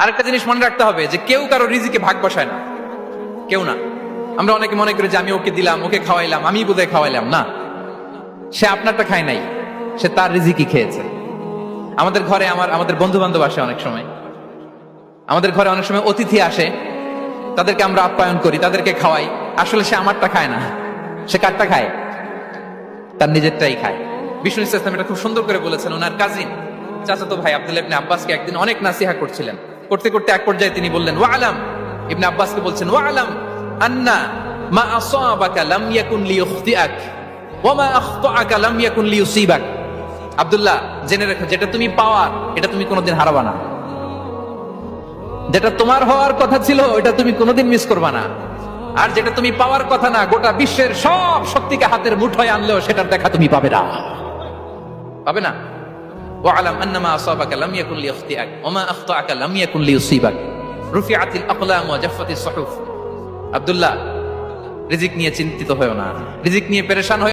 আরেকটা জিনিস মনে রাখতে হবে যে কেউ কারো রিজিকে ভাগ বসায় না, কেউ না। আমরা অনেকে মনে করি যে আমি ওকে দিলাম, ওকে খাওয়াইলাম, আমি বোধহয় খাওয়াইলাম। না, সে আপনারটা খায় নাই, সে তার রিজিকই খেয়েছে। আমাদের ঘরে আমাদের বন্ধু বান্ধব আসে অনেক সময়, আমাদের ঘরে অনেক সময় অতিথি আসে, তাদেরকে আমরা আপ্যায়ন করি, তাদেরকে খাওয়াই। আসলে সে আমারটা খায় না, সে কারটা খায়? তার নিজেরটাই খায়। বিষ্ণু ইসলাম এটা খুব সুন্দর করে বলেছেন। ওনার কাজিন চাচাতো ভাই আব্দুল্লাহ ইবনে আব্বাসকে একদিন অনেক নাসিহা করছিলেন। করতে করতে এক পর্যায়ে তিনি বললেন, ওয়া আলাম, ইবনে আব্বাসকে বলছেন, ওয়া আলাম আন্না মা আসাবাকা লাম ইয়াকুন লিইখতিআক ওয়া মা আখতাআকা লাম ইয়াকুন লিইউসিবাক। আব্দুল্লাহ, জেনে রাখো, যেটা তুমি পাওয়ার এটা তুমি কোনোদিন হারাবা না। যেটা তোমার হওয়ার কথা ছিল ওটা তুমি কোনোদিন মিস করবা না। আর যেটা তুমি পাওয়ার কথা না, গোটা বিশ্বের সব শক্তিকে হাতের মুঠোয় আনলেও সেটার দেখা তুমি পাবে না, পাবে না। ওয়ালাম আন্নামা আসাবাকা লাম ইয়াকুন লিইখতিআক ওয়া মা আখতাআকা লাম ইয়াকুন লিইউসিবাক রুফিআতিল আকলাম ওয়া জাফফাতিস সুহুফ। আব্দুল্লাহ, রিজিক নিয়ে চিন্তিত হয়ো না, রিজিক নিয়ে পেরেশান হয়ো